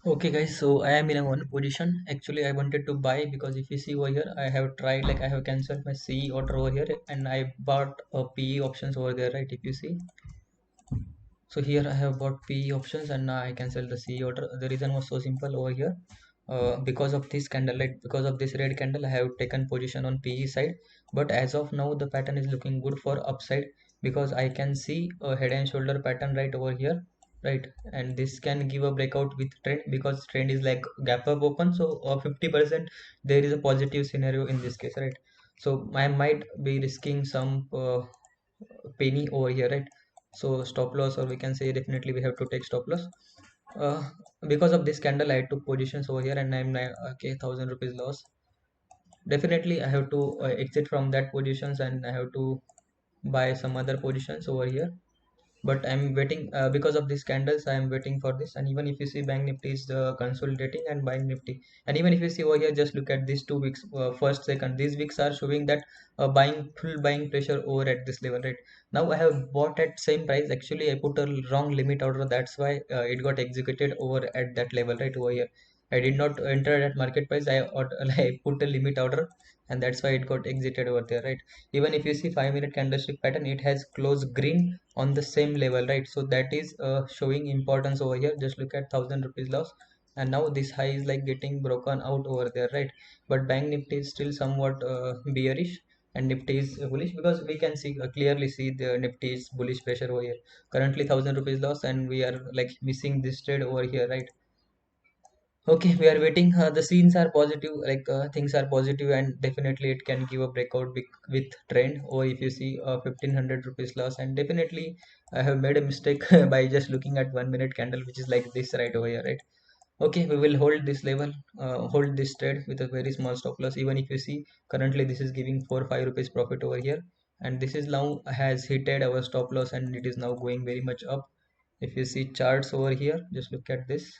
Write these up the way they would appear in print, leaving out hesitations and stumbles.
Okay guys, so I am in a one position. Actually, I wanted to buy because if you see over here, I have tried like I have cancelled my CE order over here and I bought PE options over there, right? If you see, so here I have bought PE options and now I cancelled the CE order. The reason was so simple over here. Because of this candle, like because of this red candle, I have taken position on PE side. But as of now, the pattern is looking good for upside because I can see a head and shoulder pattern right over here, right? And this can give a breakout with trend because trend is like gap up open. So 50% there is a positive scenario in this case, right? So I might be risking some penny over here, right? So stop loss, or we can say definitely we have to take stop loss. uh, because of this candle I took positions over here and okay, 1,000 rupees loss. Definitely I have to exit from that positions and I have to buy some other positions over here. But I'm waiting because of these candles. I am waiting for this. And even if you see bank nifty is consolidating and buying nifty, and even if you see over here, just look at these 2 weeks, first second, these weeks are showing that buying full buying pressure over at this level, right? Now I have bought at same price. Actually I put a wrong limit order, that's why it got executed over at that level, right over here. I did not enter at market price. I put a limit order, and that's why it got exited over there, right? Even if you see 5 minute candlestick pattern, it has closed green on the same level, right? So that is showing importance over here. Just look at 1,000 rupees loss, and now this high is like getting broken out over there, right? But bank nifty is still somewhat bearish and nifty is bullish because we can see clearly see the nifty is bullish pressure over here. Currently 1,000 rupees loss and we are like missing this trade over here, right? Okay, we are waiting. The scenes are positive, like things are positive, and definitely it can give a breakout with trend. Or if you see 1,500 rupees loss, and definitely I have made a mistake by just looking at 1 minute candle, which is like this right over here, right? Okay, we will hold this level, hold this trade with a very small stop loss. Even if you see currently this is giving 4 5 rupees profit over here, and this is now has hitted our stop loss, and it is now going very much up. If you see charts over here, just look at this,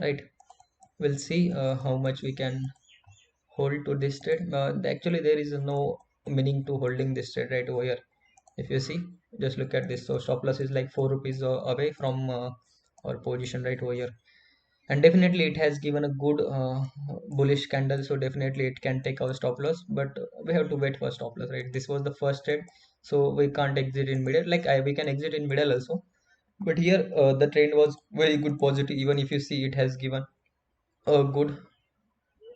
right? We'll see how much we can hold to this trade. Actually there is no meaning to holding this trade right over here. If you see, just look at this. So stop loss is like 4 rupees away from our position right over here. And definitely it has given a good bullish candle, so definitely it can take our stop loss. But we have to wait for stop loss, right? This was the first trade, so we can't exit in middle. Like we can exit in middle also, but here the trend was very good positive. Even if you see, it has given a good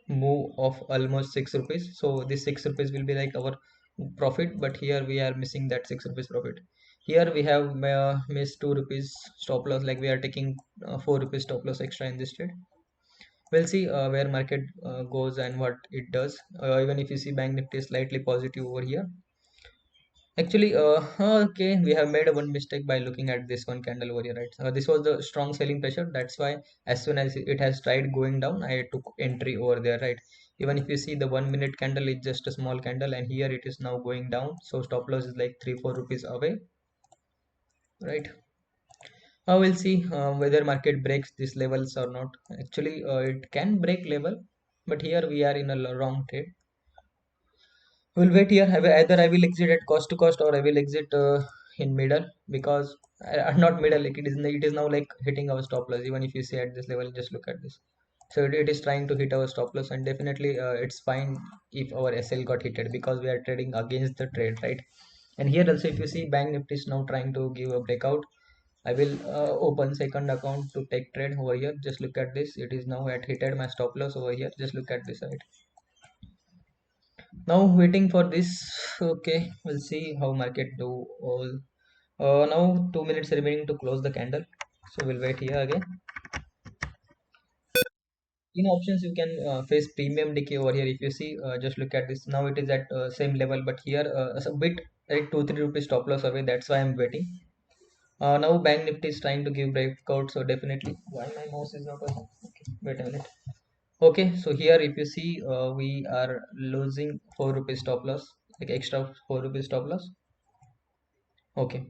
move of almost 6 rupees. So this 6 rupees will be like our profit, but here we are missing that 6 rupees profit. Here we have missed 2 rupees stop loss, like we are taking 4 rupees stop loss extra in this trade. We'll see where market goes and what it does. Even if you see bank nifty is slightly positive over here. Actually, okay, we have made a one mistake by looking at this one candle over here, right? This was the strong selling pressure. That's why as soon as it has tried going down, I took entry over there, right? Even if you see the 1 minute candle is just a small candle, and here it is now going down. So stop loss is like 3 4 rupees away, right? We'll see whether market breaks these levels or not. Actually, it can break level, but here we are in a wrong trade. We'll wait here. Either I will exit at cost to cost, or I will exit in middle, because not middle. Like it is now like hitting our stop loss. Even if you see at this level, just look at this. So it is trying to hit our stop loss, and definitely it's fine if our SL got hit because we are trading against the trade, right? And here also, if you see, Bank Nifty is now trying to give a breakout. I will open second account to take trade over here. Just look at this. It is now at hitted my stop loss over here. Just look at this, right? Now waiting for this. Okay, we'll see how market do all. Now 2 minutes remaining to close the candle, so we'll wait here again. In options you can face premium decay over here. If you see, just look at this. Now it is at same level, but here it's a bit like 2 3 rupees stop loss away. That's why I'm waiting. Now bank nifty is trying to give breakout, so definitely. Why my mouse is not working? Okay, wait a minute. Okay, so here if you see, we are losing 4 rupees stop loss, like extra 4 rupees stop loss. Okay,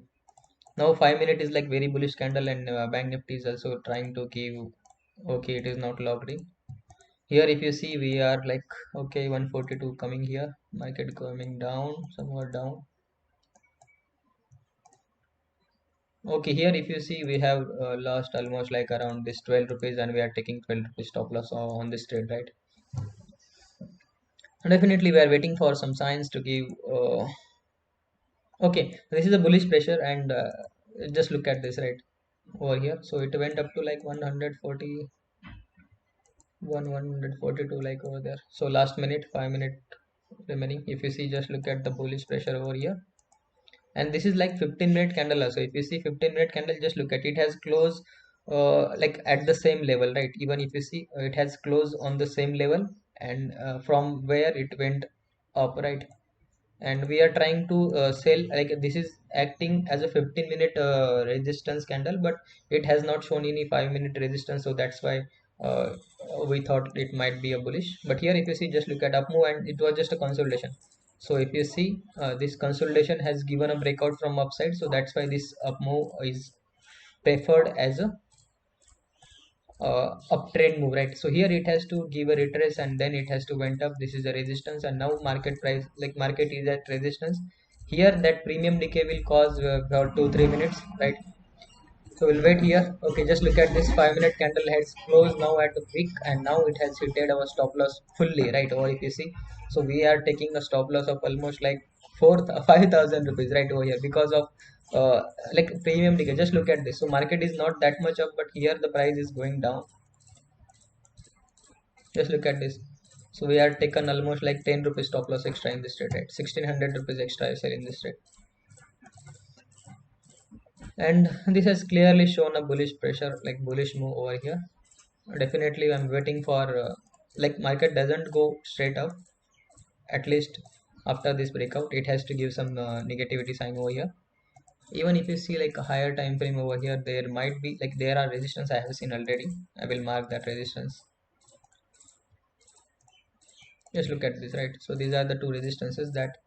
now 5 minute is like very bullish candle, and bank nifty is also trying to give. Okay, it is not logged in. Here if you see, we are like, okay, 142 coming here, market coming down, somewhat down. Okay, here if you see, we have lost almost like around this 12 rupees, and we are taking 12 rupees stop loss on this trade, right? And definitely we are waiting for some signs to give. Okay, this is a bullish pressure, and just look at this, right, over here. So it went up to like 140, 142, like over there. So last minute, 5 minute remaining. If you see, just look at the bullish pressure over here, and this is like 15-minute candle also. If you see 15-minute candle, just look at it, has closed like at the same level, right? Even if you see, it has closed on the same level, and from where it went up, right? And we are trying to sell, like this is acting as a 15-minute resistance candle, but it has not shown any 5-minute resistance, so that's why uh, we thought it might be a bullish. But here if you see, just look at up move, and it was just a consolidation. So if you see, this consolidation has given a breakout from upside, so that's why this up move is preferred as a uptrend move, right? So here it has to give a retrace, and then it has to went up. This is a resistance, and now market price, like market is at resistance. Here that premium decay will cause about 2-3 minutes, right? So we'll wait here. Okay, just look at this 5-minute candle has closed now at a wick, and now it has hit our stop loss fully, right? Or if you see, so we are taking a stop loss of almost like 5,000 rupees, right, over here, because of uh, like premium decay. Just look at this. So market is not that much up, but here the price is going down. Just look at this. So we are taken almost like 10 rupees stop loss extra in this trade, right? 1600 rupees extra I sell in this trade. And this has clearly shown a bullish pressure, like bullish move over here. Definitely I'm waiting for like market doesn't go straight up, at least after this breakout. It has to give some negativity sign over here. Even if you see like a higher time frame over here, there might be like there are resistance I have seen already. I will mark that resistance. Just look at this, right? So these are the two resistances that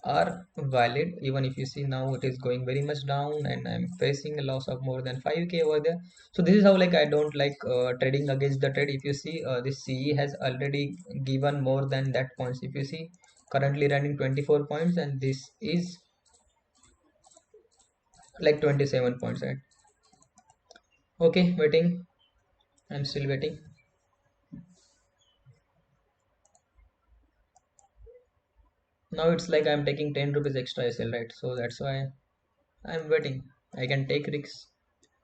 are valid. Even if you see, now it is going very much down, and I'm facing a loss of more than 5k over there. So this is how, like, I don't like trading against the trade. If you see, this CE has already given more than that points. If you see, currently running 24 points, and this is like 27 points, right? Okay, waiting. I'm still waiting. Now it's like I'm taking 10 rupees extra SL, right? So that's why I'm waiting. I can take risks.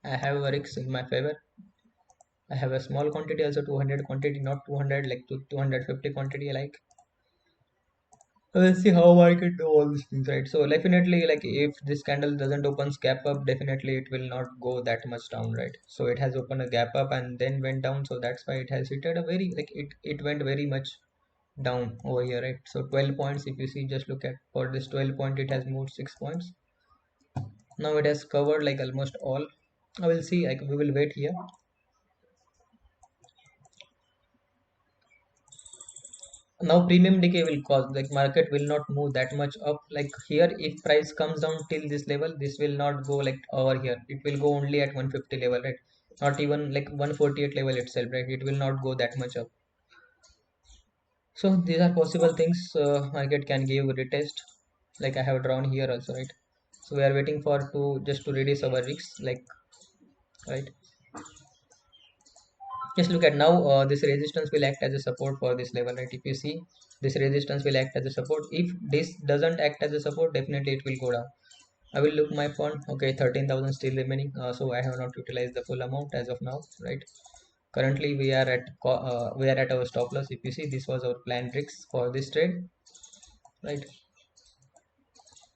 I have a risk in my favor. I have a small quantity also, 200 quantity, not 200, like 250 quantity, like. So let's see how I can do all these things, right? So definitely, like, if this candle doesn't open gap up, definitely it will not go that much down, right? So it has opened a gap up and then went down, so that's why it has hit at a very, like, it went very much down over here, right? So 12 points, if you see, just look at, for this 12 point, it has moved 6 points. Now it has covered like almost all. I will see, like, we will wait here. Now premium decay will cause, like, market will not move that much up. Like here, if price comes down till this level, this will not go like over here. It will go only at 150 level, right? Not even like 148 level itself, right? It will not go that much up. So these are possible things. Market can give retest, like I have drawn here also, right? So we are waiting for to just to reduce our risks, like, right? Just look at now, this resistance will act as a support for this level, right? If you see, this resistance will act as a support. If this doesn't act as a support, definitely it will go down. I will look my fund. Okay, 13,000 still remaining. So I have not utilized the full amount as of now, right? Currently we are at our stop loss. If you see, this was our planned risks for this trade, right?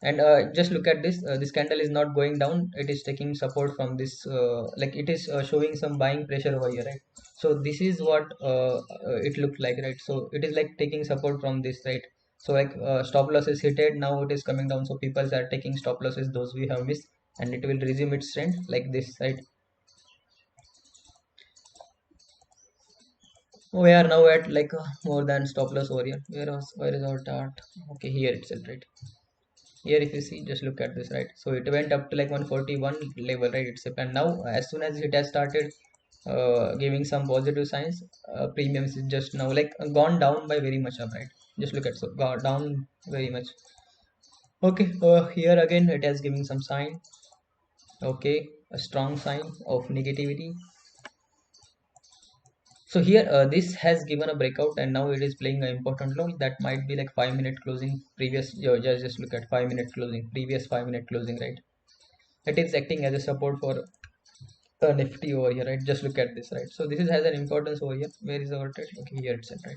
And just look at this. This candle is not going down. It is taking support from this, like it is showing some buying pressure over here, right? So this is what it looked like, right? So it is like taking support from this, right? So like, stop loss is hitted, now it is coming down, so people are taking stop losses, those we have missed, and it will resume its trend like this, right? We are now at like more than stop loss over here. Where is our chart? Okay, here itself, right? Here if you see, just look at this, right? So it went up to like 141 level, right? It's, and now as soon as it has started giving some positive signs, premiums is just now like gone down by very much up, right? Just look at, so gone down very much. Okay, here again it has given some sign. Okay, a strong sign of negativity. So here this has given a breakout and now it is playing an important role. That might be like 5 minute closing previous. Just look at 5 minute closing, previous 5 minute closing, right? It is acting as a support for Nifty over here, right? Just look at this, right? So this is, has an importance over here. Where is our trade? Okay, here it's at, right?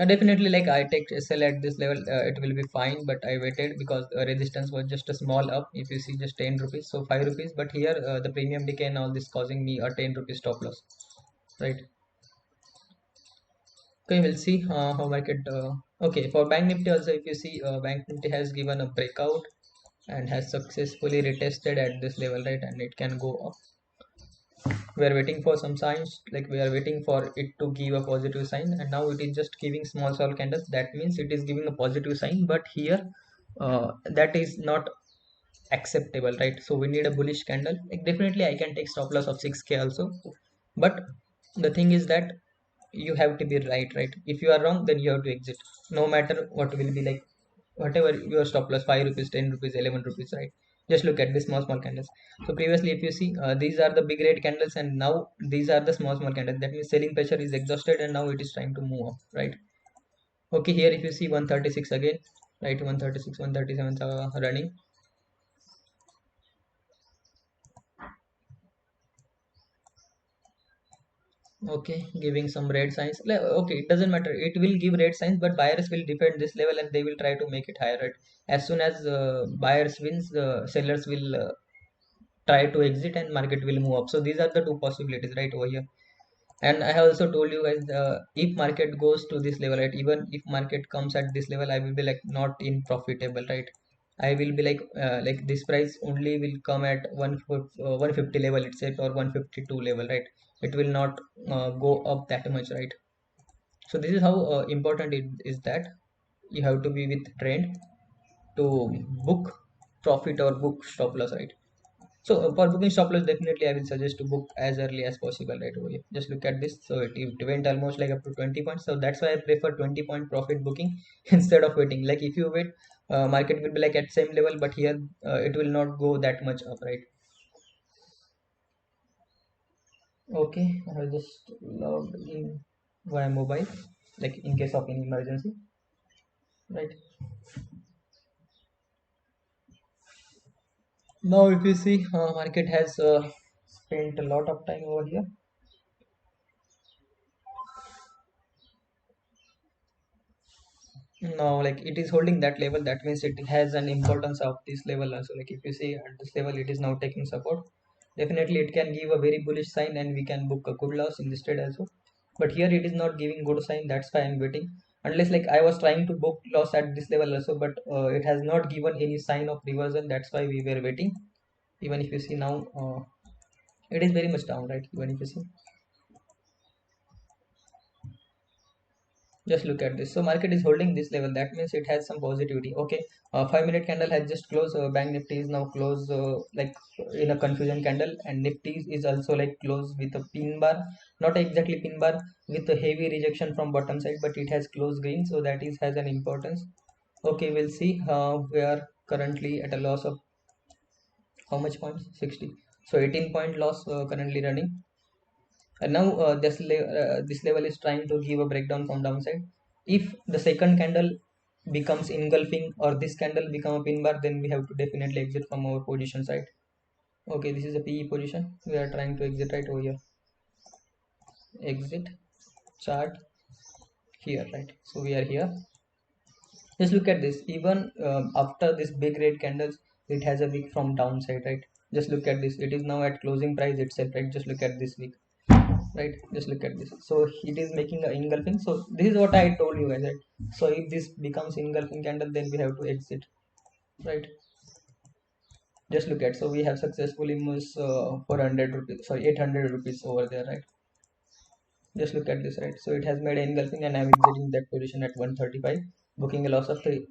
Definitely, like I take SL at this level, it will be fine, but I waited because resistance was just a small up. If you see, just 10 rupees, so 5 rupees. But here, the premium decay and all this causing me a 10 rupees stop loss, right? Okay, we'll see how market. Okay, for Bank Nifty also, if you see, Bank Nifty has given a breakout and has successfully retested at this level, right? And it can go up. We are waiting for some signs, like we are waiting for it to give a positive sign, and now it is just giving small candles. That means it is giving a positive sign, but here that is not acceptable, right? So we need a bullish candle. Like definitely I can take stop loss of 6k also, but the thing is that you have to be right. If you are wrong, then you have to exit, no matter what will be like, whatever your stop loss, 5 rupees, 10 rupees, 11 rupees, right? Just look at the small candles. So previously if you see, these are the big red candles and now these are the small candles. That means selling pressure is exhausted and now it is trying to move up, right? Okay, here if you see 136 again, right? 136, 137 running. Okay, giving some red signs. Okay, it doesn't matter, it will give red signs, but buyers will defend this level and they will try to make it higher, right? As soon as buyers wins, the sellers will try to exit and market will move up. So these are the two possibilities, right, over here. And I have also told you guys, if market goes to this level, right, even if market comes at this level, I will be like not in profitable, right? I will be like this price only will come at 150 level itself, or 152 level, right? It will not go up that much, right? So this is how important it is, that you have to be with trend to book profit or book stop loss, right? So for booking stop loss, definitely I will suggest to book as early as possible, right over here. Just look at this. So it went almost like up to 20 points. So that's why I prefer 20-point profit booking instead of waiting. Like if you wait, market will be like at same level, but here it will not go that much up, right? Okay, I have just logged in via mobile, like in case of any emergency, right? Now if you see, market has spent a lot of time over here. No, like it is holding that level. That means it has an importance of this level also. Like if you see at this level, it is now taking support. Definitely, it can give a very bullish sign, and we can book a good loss in this trade also. But here it is not giving good sign. That's why I'm waiting. Unless like I was trying to book loss at this level also, but it has not given any sign of reversal. That's why we were waiting. Even if you see now, it is very much down, right? Even if you see. Just look at this. So market is holding this level. That means it has some positivity. Okay, 5 minute candle has just closed. Bank Nifty is now closed like in a confusion candle, and Nifty is also like closed with a pin bar. Not exactly pin bar, with a heavy rejection from bottom side, but it has closed green. So that is has an importance. Okay, we'll see. We are currently at a loss of how much points? 60. So 18-point loss currently running. And now this level is trying to give a breakdown from downside. If the second candle becomes engulfing or this candle become a pin bar, then we have to definitely exit from our position side. Okay, this is a PE position. We are trying to exit right over here. Exit chart here, right? So we are here. Just look at this. Even after this big red candles, it has a wick from downside, right? Just look at this. It is now at closing price itself, right? Just look at this wick, right? Just look at this. So it is making a engulfing. So this is what I told you guys, right? So if this becomes engulfing candle, then we have to exit, right? Just look at, so we have successfully moved 400 rupees, sorry, 800 rupees over there, right? Just look at this, right? So it has made engulfing and I'm exiting that position at 135, booking a loss of 3.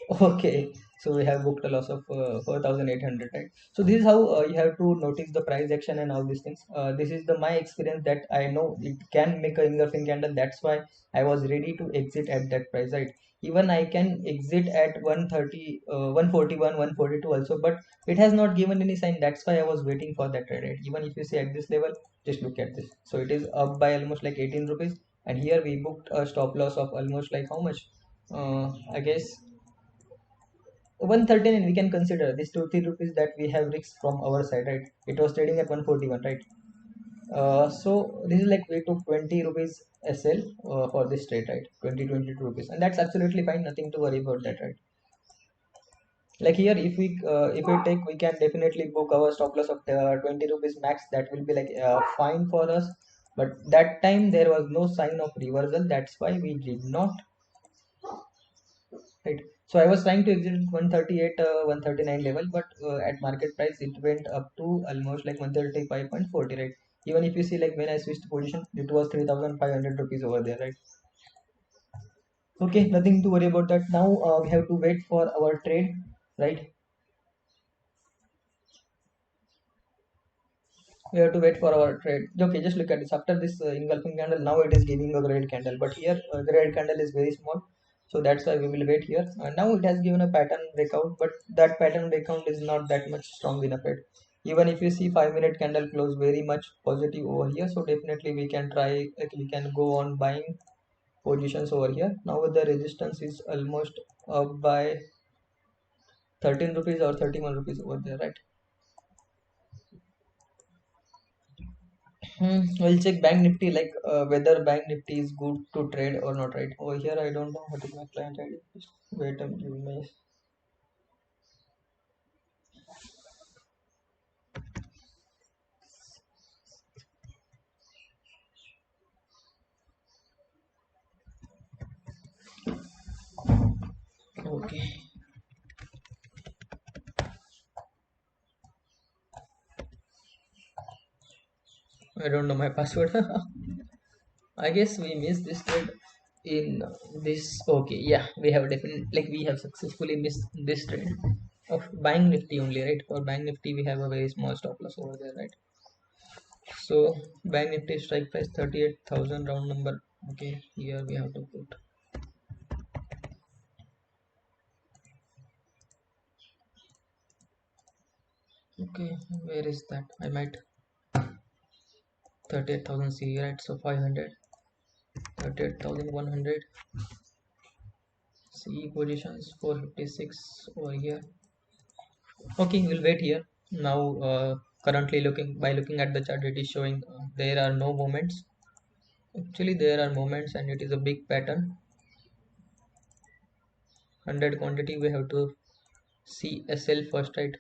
Okay, so we have booked a loss of 4,800, right? So this is how you have to notice the price action and all these things. This is the my experience that I know it can make a engulfing candle. That's why I was ready to exit at that price, right? Even I can exit at 130, 141, 142 also, but it has not given any sign. That's why I was waiting for that trade, right? Even if you see at this level, just look at this. So it is up by almost like 18 rupees, and here we booked a stop loss of almost like how much? I guess 113, and we can consider this 2 3 rupees that we have risked from our side, right? It was trading at 141, right? So this is like we took 20 rupees SL for this trade, right? 20 22 rupees, and that's absolutely fine, nothing to worry about that, right? Like here, if we take, we can definitely book our stop loss of 20 rupees max. That will be like fine for us, but that time there was no sign of reversal. That's why we did not. Right. So I was trying to exit at 138, 139 level, but at market price it went up to almost like 135.40, right? Even if you see like when I switched position, it was 3,500 rupees over there, right? Okay, nothing to worry about that. Now we have to wait for our trade, right? We have to wait for our trade. Okay, just look at this. After this engulfing candle, now it is giving a red candle, but here the red candle is very small, so that's why we will wait here. Now it has given a pattern breakout, but that pattern breakout is not that much strong enough, right? Even if you see 5 minute candle close very much positive over here, so definitely we can try, like we can go on buying positions over here. Now the resistance is almost up by 13 rupees or 31 rupees over there, right? We'll check Bank Nifty, like whether Bank Nifty is good to trade or not, right? Over here, I don't know what is my client ID. Just wait a minute. Okay, I don't know my password. I guess we missed this trade in this. Okay, yeah, we have definitely, like we have successfully missed this trade of Bank Nifty only, right? For Bank Nifty, we have a very small stop loss over there, right? So Bank Nifty strike price 38,000 round number. Okay, here we have to put. Okay, where is that? I might 38,000 C, right? So 500, 38,100 C positions, 456 over here. Okay, we'll wait here. Now, currently looking at the chart, it is showing there are no movements. Actually, there are movements, and it is a big pattern. 100 quantity, we have to see SL first, right?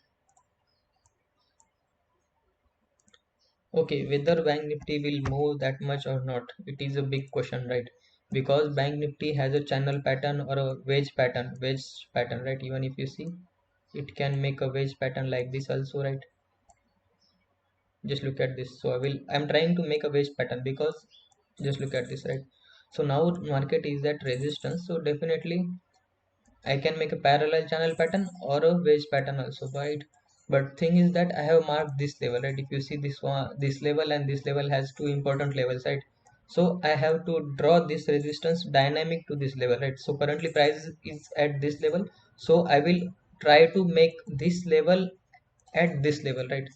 Okay, whether Bank Nifty will move that much or not, it is a big question, right? Because Bank Nifty has a channel pattern or a wedge pattern, right? Even if you see, it can make a wedge pattern like this also, right? Just look at this. So I'm trying to make a wedge pattern, because just look at this, right? So now market is at resistance, so definitely I can make a parallel channel pattern or a wedge pattern also, right? But thing is that I have marked this level, right? If you see this one, this level and this level has two important levels, right? So I have to draw this resistance dynamic to this level, right? So currently price is at this level, so I will try to make this level at this level, right?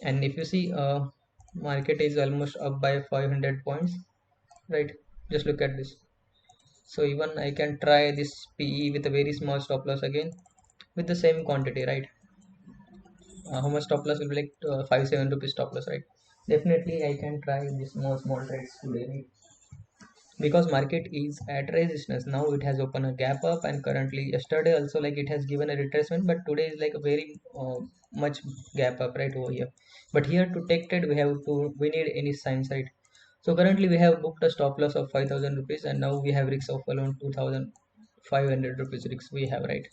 And if you see, market is almost up by 500 points, right? Just look at this. So even I can try this PE with a very small stop loss again with the same quantity, right? How much stop loss will be like 5 7 rupees stop loss, right? Definitely I can try this small trades today, right? Because market is at resistance. Now it has opened a gap up, and currently yesterday also like it has given a retracement, but today is like a very much gap up right over here. But here to take trade, we need any signs, right? So currently we have booked a stop loss of 5,000 rupees, and now we have risks of around 2,500 rupees risks we have, right?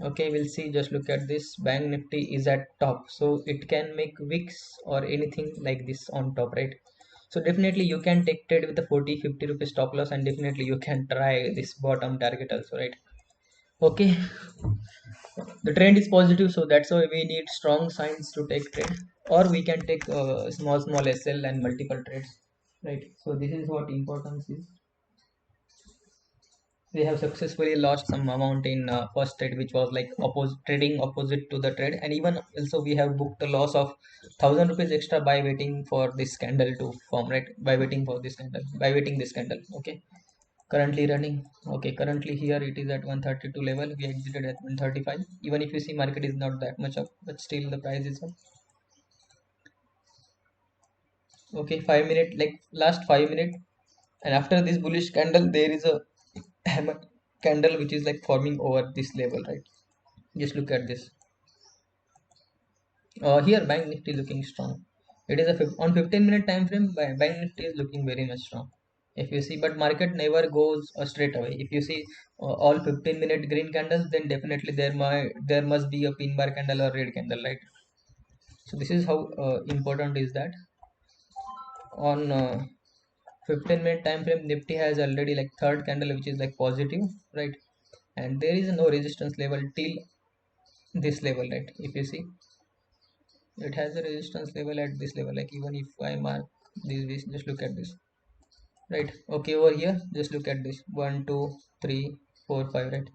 Okay, we'll see. Just look at this. Bank Nifty is at top, so it can make wicks or anything like this on top, right? So definitely you can take trade with a 40-50 rupees stop loss, and definitely you can try this bottom target also, right? Okay, the trend is positive, so that's why we need strong signs to take trade, or we can take small SL and multiple trades, right? So this is what importance is. We have successfully lost some amount in first trade, which was like trading opposite to the trade, and even also we have booked a loss of 1,000 rupees extra by waiting for this candle to form, right? By waiting for this candle, by waiting this candle. Okay, currently running. Okay, currently here it is at 132 level. We exited at 135. Even if you see market is not that much up, but still the price is up. Okay, 5 minute, like last 5 minute, and after this bullish candle there is a hammer candle which is like forming over this level, right? Just look at this. Here bank nifty looking strong. It is on 15-minute time frame. Bank nifty is looking very much strong, if you see, but market never goes straight away. If you see all 15-minute green candles, then definitely there must be a pin bar candle or red candle, right? So this is how important is that. On 15-minute time frame, nifty has already like third candle which is like positive, right? And there is no resistance level till this level, right? If you see, it has a resistance level at this level. Like even if I mark this, just look at this, right? Okay, over here just look at this, 1 2 3 4 5, right?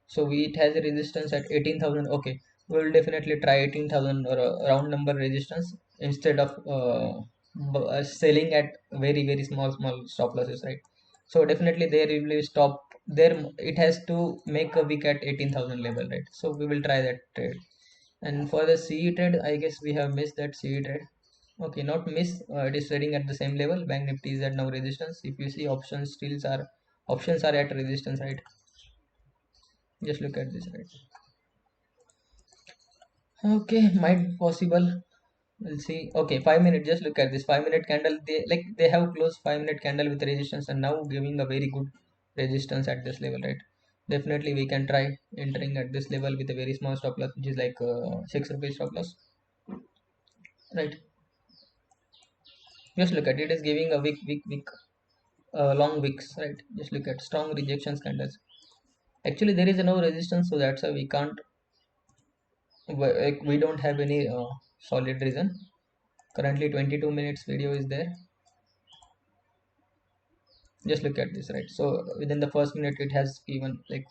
So it has a resistance at 18,000. Okay, we will definitely try 18,000 or a round number resistance, instead of selling at very small stop losses, right? So definitely there we will stop there. It has to make a wick at 18,000 level, right? So we will try that trade. And for the CE trade, I guess we have missed that CE trade. Okay, not miss. It is trading at the same level. Bank Nifty is at now resistance. If you see, options are at resistance, right? Just look at this, right? Okay, might be possible. We'll see. Okay, 5 minute. Just look at this 5 minute candle. They have closed 5 minute candle with resistance, and now giving a very good resistance at this level, right? Definitely we can try entering at this level with a very small stop loss, which is like 6 rupees stop loss, right? Just look at it, is giving a weak long wicks, right? Just look at strong rejections candles. Actually, there is no resistance, so that's why we can't. Like, we don't have any solid reason. Currently, 22 minutes video is there. Just look at this, right? So within the first minute, it has given like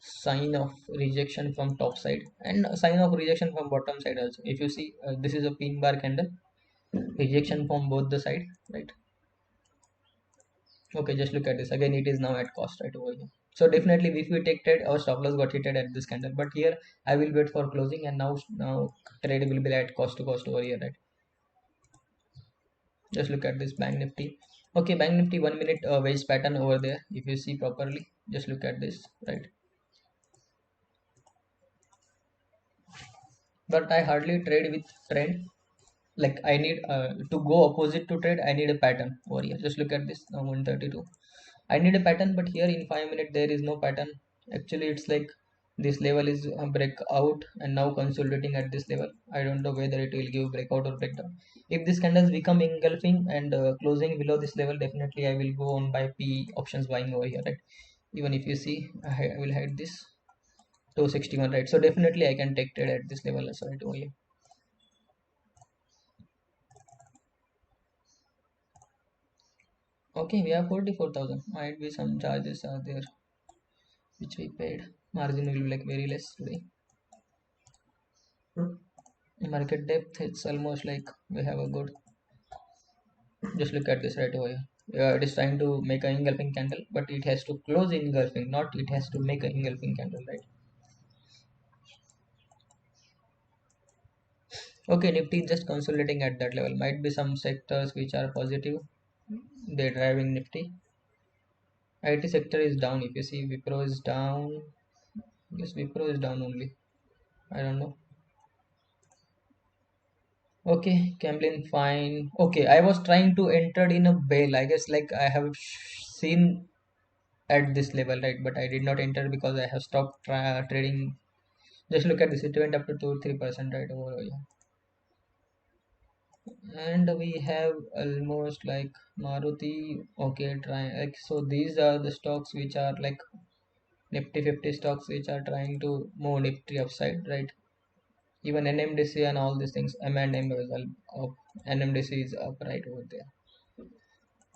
sign of rejection from top side and a sign of rejection from bottom side also. If you see, this is a pin bar candle, rejection from both the side, right? Okay, just look at this again. It is now at cost, right, over here. So definitely, if we take trade, our stop loss got hit at this candle. But here, I will wait for closing, and now trade will be at cost to cost over here, right? Just look at this bank nifty. Okay, bank nifty 1 minute waist pattern over there. If you see properly, just look at this, right? But I hardly trade with trend. Like I need to go opposite to trade, I need a pattern over here. Just look at this now, 132. I need a pattern, but here in 5 minutes there is no pattern. Actually, it's like this level is a breakout and now consolidating at this level. I don't know whether it will give breakout or breakdown. If this candles become engulfing and closing below this level, definitely I will go on by P options buying over here, right? Even if you see, I will hide this 261, right? So definitely I can take trade at this level also, right, over here. Okay, we have 44,000. Might be some charges are there which we paid. Margin will be like very less today. Market depth, it's almost like we have a good. Just look at this right over here. It is trying to make an engulfing candle, but it has to close engulfing, not it has to make an engulfing candle, right? Okay, Nifty is just consolidating at that level. Might be some sectors which are positive. They're driving Nifty. IT sector is down. If you see, Wipro is down. Yes, Wipro is down only. I don't know. Okay, Camlin, fine. Okay, I was trying to enter in a bail. I guess like I have seen at this level, right? But I did not enter because I have stopped trading. Just look at this. It went up to 2-3%, right, over here. and we have almost like Maruti. Okay, try like, so these are the stocks which are like Nifty 50 stocks which are trying to move Nifty upside, right? Even NMDC and all these things, M&M as well, up. NMDC is up right over there.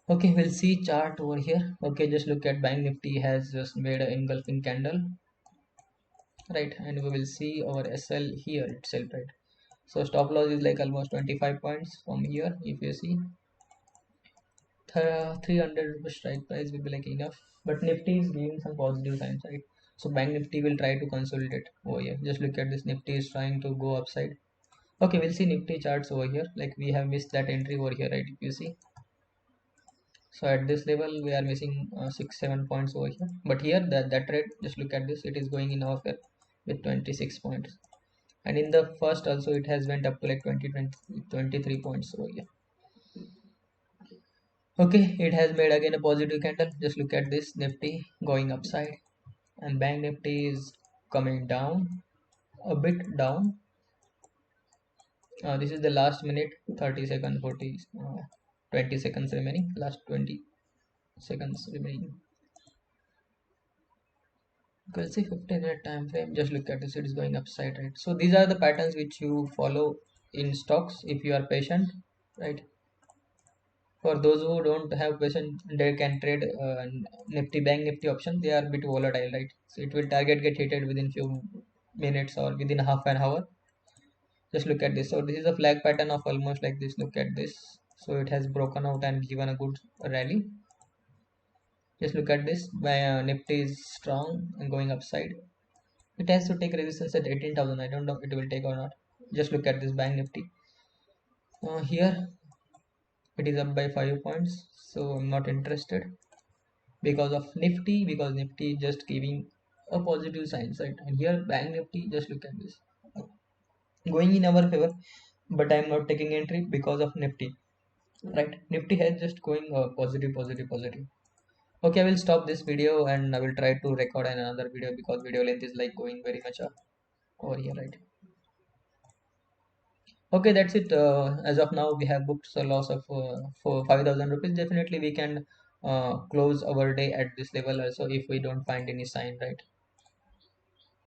Okay, we'll see chart over here. Okay, just look at Bank Nifty has just made an engulfing candle, right? And we will see our SL here itself, right? So stop loss is like almost 25 points from here. If you see 300 rupees strike price will be like enough, but Nifty is giving some positive signs, right? So Bank Nifty will try to consolidate over here. Just look at this, Nifty is trying to go upside. Okay, we'll see Nifty charts over here. Like we have missed that entry over here, right? If you see, so at this level we are missing 6 7 points over here, but here that trade, just look at this, it is going in our favor with 26 points, and in the first also it has went up to like 23 points over here. Okay, it has made again a positive candle. Just look at this, Nifty going upside, and Bank Nifty is coming down a bit down. This is the last minute, 30 seconds, 40 20 seconds remaining, last 20 seconds remaining. You can see 15-minute time frame. Just look at this, it is going upside, right? So these are the patterns which you follow in stocks if you are patient, right? For those who don't have patience, they can trade Nifty, Bank Nifty option. They are a bit volatile, right? So it will target get hit within few minutes or within half an hour. Just look at this. So this is a flag pattern of almost like this. Look at this. So it has broken out and given a good rally. Just look at this. Nifty is strong and going upside. It has to take resistance at 18,000. I don't know if it will take or not. Just look at this Bank Nifty. Here it is up by 5 points. So I'm not interested because of Nifty, because Nifty is just giving a positive signs, right? And here Bank Nifty, just look at this, going in our favor, but I'm not taking entry because of Nifty, right? Nifty has just going positive, positive, positive. Okay, I will stop this video and I will try to record another video because video length is like going very much up over here, right? Okay, that's it. As of now, we have booked a loss of for 5,000 rupees. Definitely, we can close our day at this level also if we don't find any sign, right?